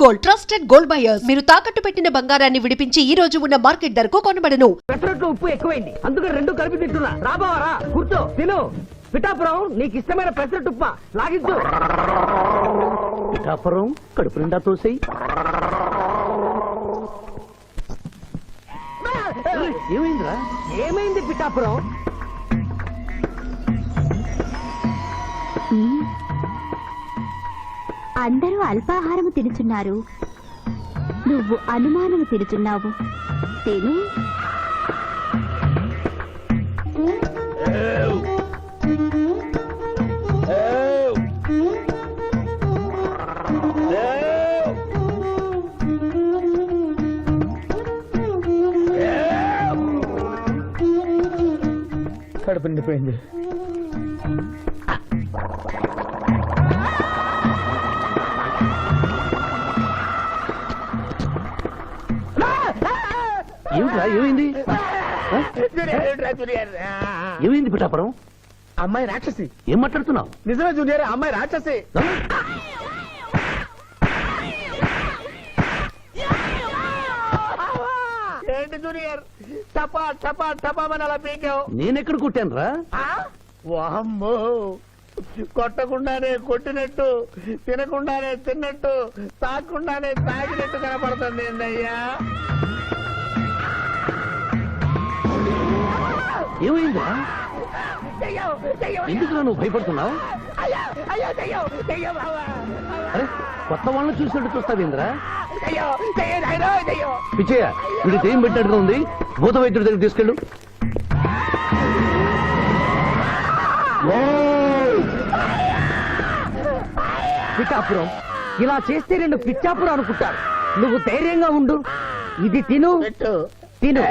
Gold, trusted gold buyers. మీరు తాకట్టు పెట్టిన బంగారాన్ని విడిపించి ఈ రోజు ఉన్న మార్కెట్ ధరకు కొనబడను. పెసరట్లో ఉప్పు ఎక్కువైంది, అందుకని రెండు కలిపి తింటున్నా. రాబావరా, కూర్చో, తిను. పిఠాపురం, నీకు ఇష్టమైన పెసరట్టు ఉప్మా లాగించు. పిఠాపురం, కడుపు నిండా తోసేయి. ఏమైందిరా? ఏమైంది పిఠాపురం? అందరూ అల్పాహారము తినుచున్నారు, నువ్వు అనుమానము తినుచున్నావు. తిను. కడుపు నిండిపోయింది. ఏమైంది? ఏమైంది పిఠాపురం? అమ్మాయి రాక్షసి. ఏం మాట్లాడుతున్నావు? నిజమే జూనియర్, అమ్మాయి రాక్షసి. ఏంటి జూనియర్, టపా టపా టపామని అలా పీకావు? నేనెక్కడ కొట్టాను రా? వామ్మో, కొట్టకుండానే కొట్టినట్టు, తినకుండానే తిన్నట్టు, తాగకుండానే తాగినట్టు కనపడుతుంది ఏందయ్యా? ఏమైందా? ఎందుకు నువ్వు భయపడుతున్నావు? అరే, కొత్త వాళ్ళని చూసినట్టు చూస్తావేంద్రా? పిచ్చయ్య, వీడి దెయ్యం పెట్టినట్టుగా ఉంది, భూత వైద్యుడి దగ్గర తీసుకెళ్ళు. పిఠాపురం, ఇలా చేస్తే రెండు పిచ్చాపురం అనుకుంటారు. నువ్వు ధైర్యంగా ఉండు, ఇది తిను తిను.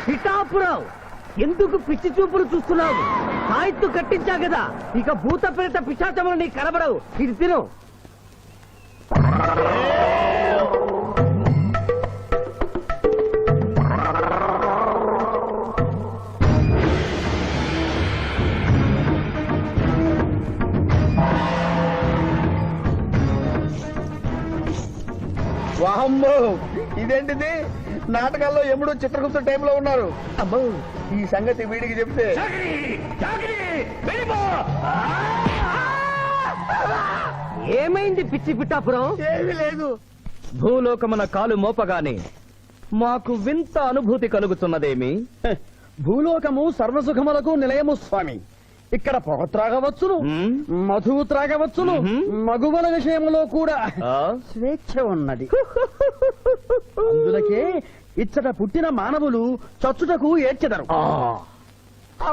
పిఠాపురం, ఎందుకు పిచ్చి చూపులు చూస్తున్నావు? సాయిత్తు కట్టించా కదా, ఇక భూత ప్రేత పిశాచములు నీకు కనబడవు. ఇది తిను. వామ్మో, ఇదేంటిది? నాటకాల్లో ఎముడు చిత్రగుప్త టైంలో ఉన్నారు. అమ్మో, ఈ సంగతి వీడికి చెప్తే. ఏమైంది పిచ్చి పిఠాపురం? ఏమీ లేదు. భూలోకమున కాలు మోపగానే మాకు వింత అనుభూతి కలుగుతున్నదేమి? భూలోకము సర్వసుఖములకు నిలయము స్వామి. ఇక్కడ పొగ త్రాగవచ్చును, మధువు త్రాగవచ్చును, మగువల విషయంలో కూడా స్వేచ్ఛ ఉన్నది. అందులకే ఇచ్చట పుట్టిన మానవులు చచ్చుటకు ఏడ్చెదరు.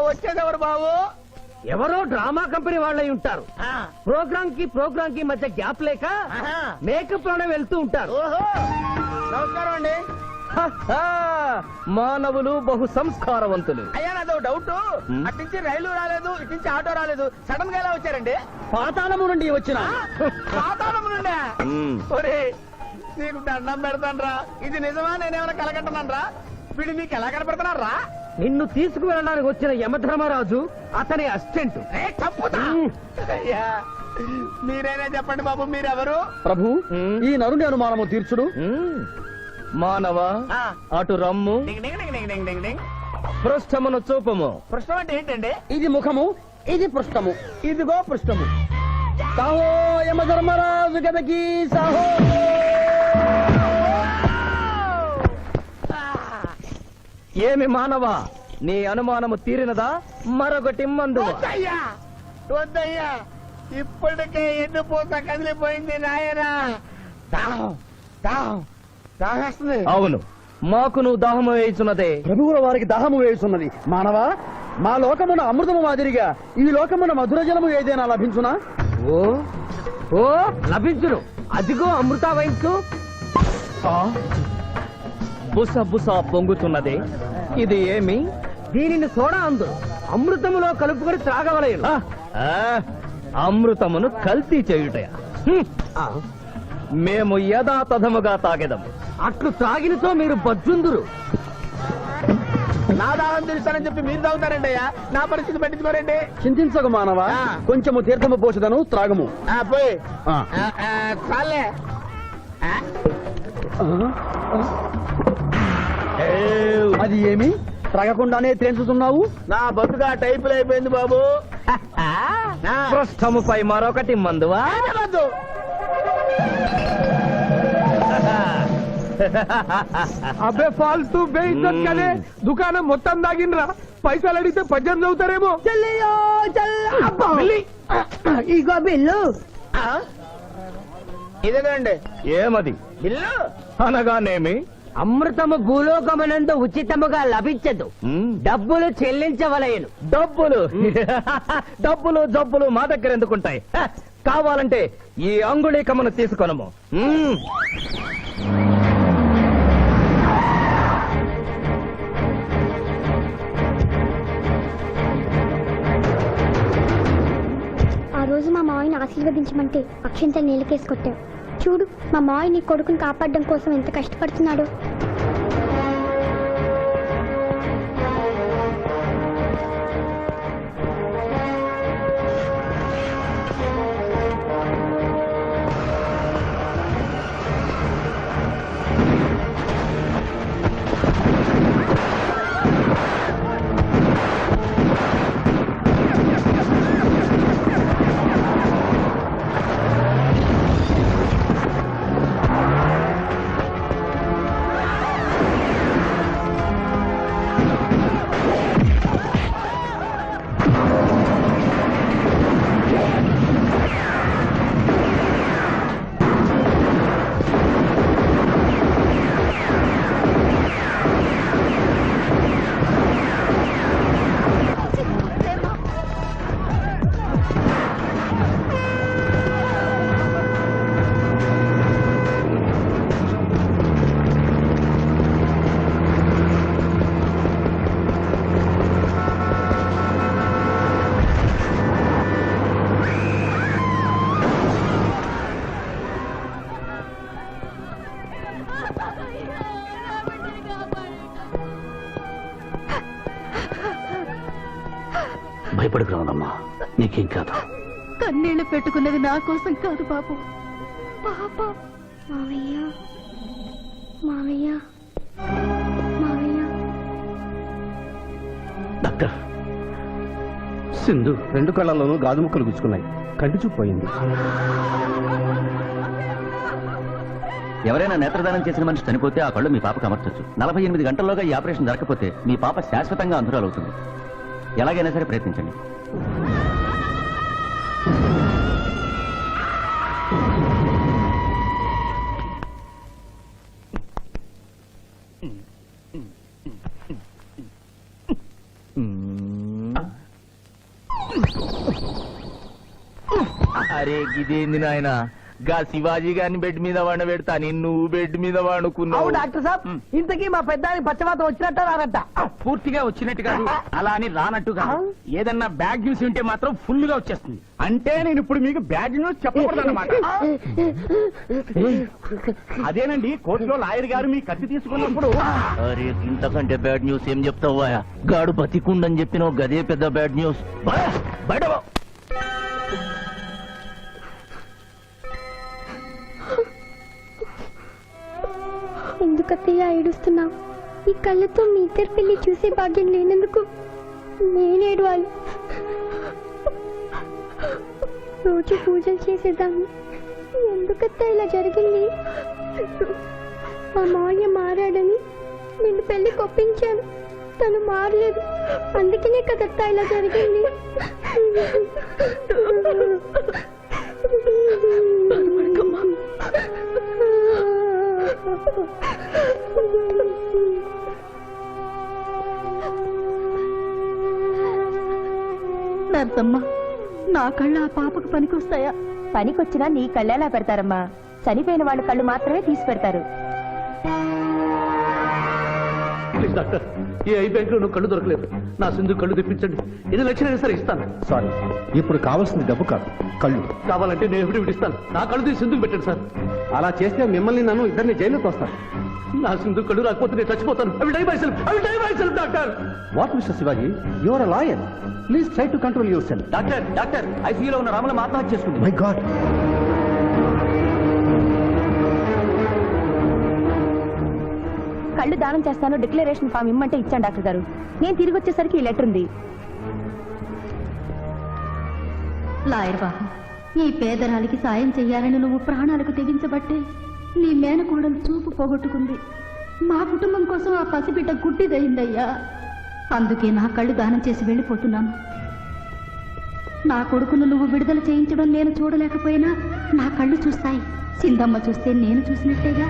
వచ్చేదెవరు బాబు? ఎవరో డ్రామా కంపెనీ వాళ్ళై ఉంటారు. ప్రోగ్రామ్ కి మధ్య గ్యాప్ లేక మేకప్ లోనే వెళ్తూ ఉంటారు. నమస్కారం అండి. మానవులు బహు సంస్కారవంతులు. అయ్యా, నాదో డౌట్. అట్నుంచి రైలు రాలేదు, ఇట్నుంచి ఆటో రాలేదు, సడన్ గా ఎలా వచ్చారండి? పాతాళము నుండి వచ్చిన. పాతాళము నుండి? ఒరే, నీకు దండం పెడతానరా, ఇది నిజమా? నేనేమైనా కలగట్టనరా? వీడు నీకు ఎలా కనపడుతున్నారా? నిన్ను తీసుకువెళ్ళడానికి వచ్చిన యమధర్మరాజు అతని అసిస్టెంట్. అయ్యా, మీరైనా చెప్పండి బాబు, మీరెవరు? ప్రభు, ఈ నరుని అనుమానము తీర్చుడు. మానవ, అటు రమ్ము, పృష్ఠమును చూపము. పృష్ఠం అంటే ఏంటండి? ఇది ముఖము, ఇది పృష్ఠము. ఇదిగో పృష్ఠము. సాహో యమధర్మరాజు గదకి సాహో. ఏమి మానవ, నీ అనుమానము తీరినదా? మరొకటి మందు. వద్దయ్యా, వద్దయ్యా, ఇప్పటికే ఎండిపోత కదిలిపోయింది నాయనా. దాహం దాహం దాహేస్తుంది. అవును, మాకును దాహము వేయుచున్నదే. ప్రభువుల వారికి దాహము వేయుచున్నది. మానవా, మా లోకమున అమృతము మాదిరిగా ఈ లోకమున మధుర జలము ఏదైనా లభించునా? ఓ ఓ లభించును. అదిగో అమృత వయస్సు. బుస బుస పొంగుతున్నదే ఇది ఏమి? దీనిని సోడా అందు అమృతములో కలుపుకొని త్రాగవలయను. ఆ, ఆ, అమృతమును కల్తీ చేయుటయా? హ్మ్. ఆ, మేము యథాతథముగా తాగెదము. అట్లు త్రాగినతో మీరు బజ్జుందురు. నా దాహం తెలుస్తానని చెప్పి మీరు తాగుతారండి అయ్యా, నా పరిస్థితి పట్టించుకోరండి. చింతించక మానవా, ఆ. కొంచెము తీర్థము పోషదను త్రాగము. పోయి ఆ. చాలే. అది ఏమి త్రాగకుండానే తేల్చుతున్నావు? నా బతుగా టైపులు అయిపోయింది బాబు. పృష్ఠముపై మరొకటి మందువా? వద్దు. అబ్బే ఫాల్తూ బేయిజ్జత్ కదే, దుకాణం మొత్తం దాగినరా. పైసలు అడిగితే 18 అవుతారేమో. ఇగో బిల్లు. ఇదేనండి ఏమది? బిల్లు. అనగానేమి? అమృతము భూలోకమునందు ఉచితముగా లభించదు, హ్మ్. డబ్బులు చెల్లించవలయను. డబ్బులు డబ్బులు జబ్బులు మా దగ్గర ఎందుకుంటాయి? హ, కావాలంటే ఈ అంగుళీకమును తీసుకొనము. హ్మ్. ఆ రోజు మా మావయ్యని ఆశీర్వదించమంటే అక్షింతలు నీళ్ళకేసి కొట్టావు. చూడు మా మావయ్య నీ కొడుకుని కాపాడడం కోసం ఎంత కష్టపడుతున్నాడో. భయపడకు రావణమ్మా, నీకేం కాదు. కన్నీళ్లు పెట్టుకున్నది నా కోసం కాదు బాబు, పాప. మావయ్య మావయ్య మావయ్య. డాక్టర్, సింధు 2 కళ్ళల్లోనూ గాజు ముక్కలు గుచ్చుకున్నాయి, కంటి చూపు పోయింది. ఎవరైనా నేత్రదానం చేసిన మనిషి చనిపోతే ఆ కళ్ళు మీ పాపకు అమర్చొచ్చు. 48 గంటల్లోగా ఈ ఆపరేషన్ జరగకపోతే మీ పాప శాశ్వతంగా అంధురాలవుతుంది. ఎలాగైనా సరే ప్రయత్నించండి. అరే గిదేంది నాయన, గా శివాజీ గారిని బెడ్ మీద వండ పెడతా, నువ్వు బెడ్ మీద వండుకున్నావు. డాక్టర్ సాబ్, ఇంతకీ మా పెద్దానికి పచ్చవాతం వచ్చినట్ట రానట్ట? పూర్తిగా వచ్చినట్టు కాదు, అలా అని రానట్టు కాదు. ఏదన్నా బ్యాడ్ న్యూస్ ఉంటే మాత్రం ఫుల్ గా వచ్చేస్తుంది. అంటే నేను ఇప్పుడు మీకు బ్యాడ్ న్యూస్ చెప్పకూడదు అన్నమాట. అదేనండి, కోర్టులో లాయర్ గారు మీ కత్తి తీసుకున్నప్పుడు అరే ఇంతకంటే బ్యాడ్ న్యూస్ ఏం చెప్తావా? గాడు బతికుండని చెప్పిన గదే పెద్ద బ్యాడ్ న్యూస్. బయట పో. ఎందుకత్తయ్య ఏడుస్తున్నావు? ఈ కళ్ళతో మీ ఇద్దరు పెళ్లి చూసే భాగ్యం లేనందుకు నేనేడవాలి. రోజు పూజలు చేసేదాన్ని, ఎందుకత్తా ఇలా జరిగింది? మా మావయ్య మారాడని నేను పెళ్లి కొప్పించాను, తను మారలేదు. అందుకనే కదత్తా ఇలా జరిగింది. నర్సమ్మ, నా కళ్ళు ఆ పాపకు పనికొస్తాయా? పనికొచ్చినా నీ కళ్ళెలా పెడతారమ్మా? చనిపోయిన వాళ్ళ కళ్ళు మాత్రమే తీసి పెడతారు. ప్లీజ్ డాక్టర్, ఈ ఐ బ్యాంక్ లో కళ్ళు దొరకలేదు. నా సింధు కళ్ళు తెప్పించండి. 8 లక్షలైనా సరే ఇస్తాను. సారీ, ఇప్పుడు కావాల్సింది డబ్బు కాదు, కళ్ళు. కావాలంటే నేను ఎప్పుడు ఇస్తాను. నా కళ్ళు తీసి సింధుకు పెట్టండి సార్. అలా చేస్తే మిమ్మల్ని నన్ను ఇద్దరిని జైలుకి వస్తాను. నా సింధు కళ్ళు రాకపోతే నేను చచ్చిపోతాను. అవి die myself doctor. What mister Shivaji, you are a lawyer, please try to control yourself. Doctor ఐసీయూలో ఉన్న రాముల ఆత్మహత్య చేసుకుంది. మై గాడ్, కళ్ళు దానం చేస్తాను డిక్లరేషన్ ఫామ్ ఇమ్మంటే ఇచ్చాను డాక్టర్ గారు. నేను తిరిగి వచ్చేసరికి ఈ లెటర్ ఉంది. లాయర్ బాబు, ఈ పేదరాలికి సాయం చెయ్యాలని నువ్వు ప్రాణాలకు తెగించబట్టే నీ మేనకోడలు చూపు పోగొట్టుకుంది. మా కుటుంబం కోసం ఆ పసిబిడ్డ గుడ్డిదయిందయ్యా. అందుకే నా కళ్ళు దానం చేసి వెళ్ళిపోతున్నాను. నా కొడుకును నువ్వు విడుదల చేయించడం నేను చూడలేకపోయినా నా కళ్ళు చూస్తాయి. సింధమ్మ చూస్తే నేను చూసినట్టేగా.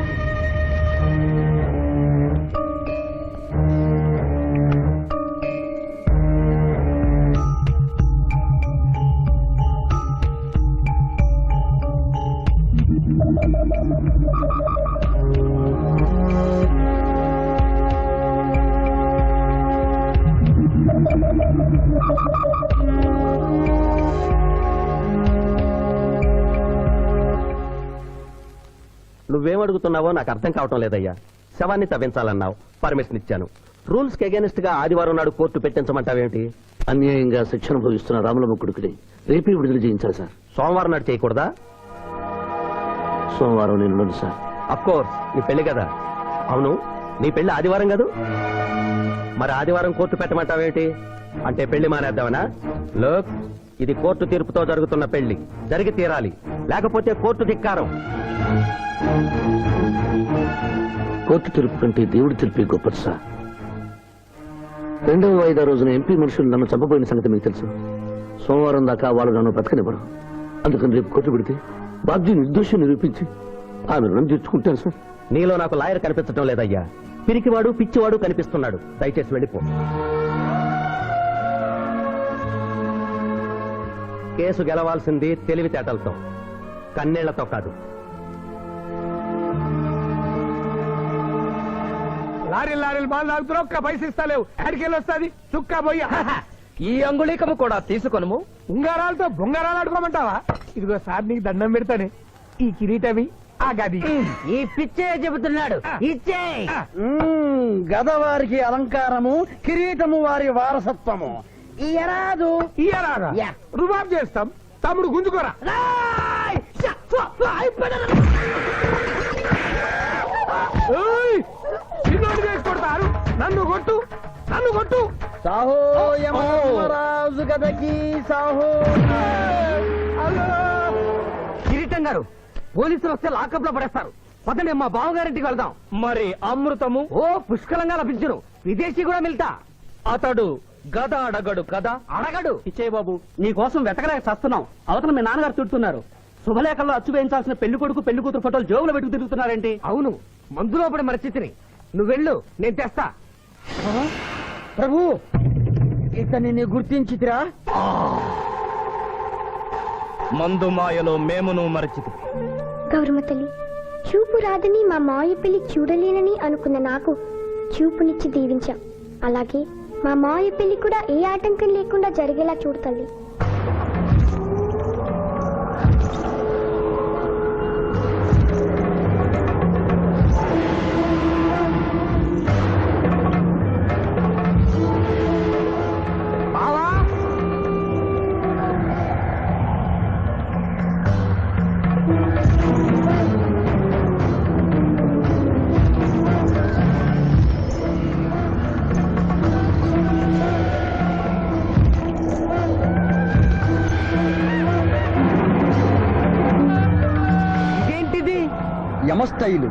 నువ్వేం అడుగుతున్నావో నాకు అర్థం కావటం లేదయ్యా. శవాన్ని తవ్వించాలన్నావు, పర్మిషన్ ఇచ్చాను. రూల్స్ కి అగేనిస్ట్ గా ఆదివారం నాడు కోర్టు పెట్టించమంటావేంటి? అన్యాయంగా శిక్షణ భవిస్తున్న రాములమ్మ కొడుకుని రేపే విడుదల చేయించాలి సార్. సోమవారం నాడు చేయకూడదా? సోమవారం నేను సార్. అఫ్ కోర్స్, నీ పెళ్లి కదా. అవును, నీ పెళ్లి ఆదివారం కాదు. మరి ఆదివారం కోర్టు పెట్టమంటావేంటి? అంటే పెళ్లి మానేద్దామనా? లోక్, ఇది కోర్టు తీర్పుతో జరుగుతున్న పెళ్లి, జరిగి తీరాలి, లేకపోతే కోర్టు ధిక్కారం. కోర్టు తీర్పు కంటే దేవుడి తీర్పే గొప్పది సార్. 2వ వాయిదా రోజున ఎంపీ మనుషులు నన్ను చంపబోయిన సంగతి మీకు తెలుసు. సోమవారం దాకా వాళ్ళు నన్ను బతకనివ్వరు. అందుకని రేపు కోర్టు పెడితే బాధ్యత నిర్దోషం నిరూపించి ఆమె రుణం తీర్చుకుంటాను సార్. నీలో నాకు లాయర్ కనిపించడం లేదయ్యా. పిరికివాడు పిచ్చివాడు కనిపిస్తున్నాడు. దయచేసి వెళ్ళిపో. కేసు గెలవాల్సింది తెలివితేటలతో, కన్నీళ్లతో కాదు. లారీలు బాగా తాగుతున్నావు, ఒక్క పైసలు ఇస్తలేవు. ఎక్కడికెళ్ళి వస్తుంది చుక్క పోయి. ఈ అంగుళీకము కూడా తీసుకొనుము. ఉంగరాలతో బొంగరాలు ఆడుకోమంటావా? ఇదిగో సార్, నీకు దండం పెడతానే. ఈ కిరీటమి, ఆ గది. ఈ పిచ్చే చెబుతున్నాడు. ఇచ్చే గదవారికి అలంకారము, కిరీటము వారి వారసత్వము. ఇయరాదు ఇయ్యరాదా? రుబాబ్ చేస్తాం. తమ్ముడు గుంజుకోరా. చిన్నోడు చేసి కొడతారు. నన్ను కొట్టు, నన్ను కొట్టు. సాహో యమరాజు గదకి సాహో. కిరీటం గారు, పోలీసులు వస్తే లాకప్ లో పడేస్తారు. పదండి, మా బావగారింటికి వెళ్దాం. మరి అమృతము? ఓ, పుష్కలంగా లభించును. విదేశీ కూడా మిల్తా. అతడు గద అడగడు కదా? అడగడు. ఇచ్చయ్య బాబు, నీ కోసం వెతకలేక చస్తున్నాం. అవతల మీ నాన్నగారు తిడుతున్నారు. శుభలేఖల్లో అచ్చు వేయించాల్సిన పెళ్లి కొడుకు పెళ్లి కూతురు ఫోటోలు జోబులు పెట్టుకు తిరుగుతున్నారేంటి? అవును, మందులో పడి మరచితిని. నువ్వెళ్ళు, నేను తెస్తా. ప్రభు, ఇతనిని గుర్తించితిరా? మందు మాయలో మేమును మరచితి. గౌరమ్మ తల్లి, చూపు రాదని మా మాయ పెళ్లి చూడలేనని అనుకున్న నాకు చూపునిచ్చి దీవించాం. అలాగే మా మాయ పెళ్లి కూడా ఏ ఆటంకం లేకుండా జరిగేలా చూడు తల్లి. యమస్థైలు.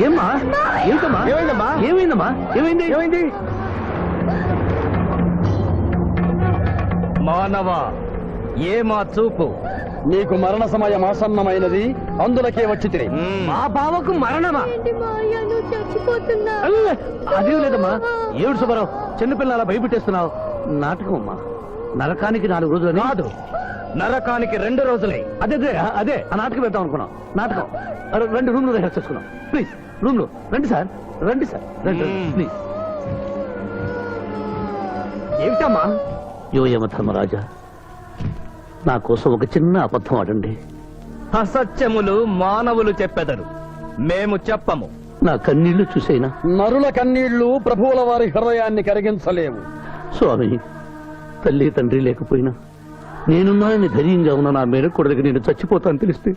ఏమ్మా? ఏంటమ్మా? ఏమైందమ్మా? ఏమైందమ్మా? ఏమైంది? ఏమైంది? మానవ, ఏ మా చూపు? నీకు మరణ సమయం ఆసన్నమైనది, అందులకే వచ్చి తిరిగి. మా బావకు మరణమా? అదేం లేదమ్మా. ఏడు సుబ్బారావు, చిన్నపిల్లల భయపెట్టేస్తున్నావు. నాటకం అమ్మా. నరకానికి 4 రోజులు కాదు, నరకానికి 2 రోజులే. అదే అదే అదే ఆ నాటకం వేద్దాం అనుకున్నాం. నాటకం రండి, రూమ్ లో రిహార్స్ చేసుకున్నాం. ప్లీజ్ రూమ్ లో రండి సార్, రండి సార్, రండి ప్లీజ్. ఏమిటమ్మా? యో యమ ధర్మరాజా, నా కోసం ఒక చిన్న అబద్ధం ఆడండి. అసత్యములు మానవులు చెప్పెదరు, మేము చెప్పము. నా కన్నీళ్లు చూసేనా? నరుల కన్నీళ్లు ప్రభువుల వారి హృదయాన్ని కరిగించలేవు. స్వామి, తల్లి తండ్రి లేకపోయినా నేనున్నానని ధైర్యంగా ఉన్న నా మేనకోడలికి నేను చచ్చిపోతాను తెలిస్తే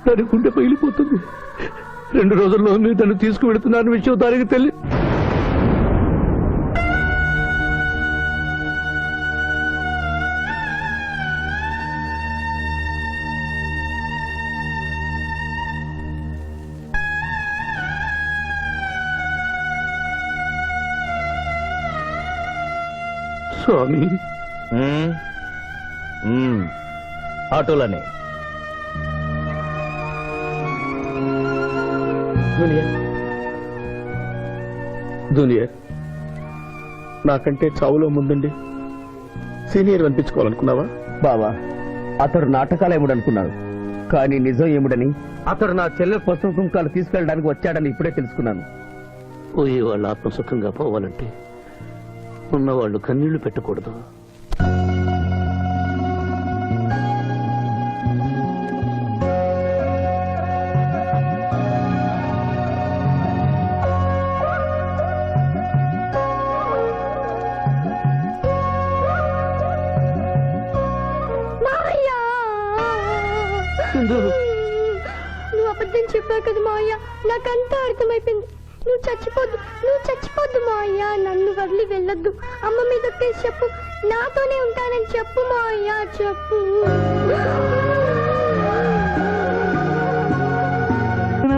దాని గుండె పగిలిపోతుంది. 2 రోజుల్లో మీరు తను తీసుకువెడుతున్నారని విషయం దానికి తెలియ. స్వామి, అటులనే జూనియర్, నాకంటే చావులో ముందుండి సీనియర్ అనిపించుకోవాలనుకున్నావా? బావా, అతడు నాటకాలు ఏముడనుకున్నాడు, కానీ నిజం ఏముడని, అతడు నా చెల్లె పసుపు కుంకాలు తీసుకెళ్ళడానికి వచ్చాడని ఇప్పుడే తెలుసుకున్నాను. పోయే వాళ్ళు ఆత్మసుఖంగా పోవాలంటే ఉన్నవాళ్ళు కన్నీళ్లు పెట్టకూడదు. నువ్వు అబద్ధం చెప్పావు కదా మావయ్య, నాకంతా అర్థమైపోయింది. నువ్వు చచ్చిపోద్దు మావయ్య, నన్ను వదిలి వెళ్ళొద్దు. అమ్మ మీద చెప్పు, నాతోనే ఉంటానని చెప్పు మావయ్య, చెప్పు.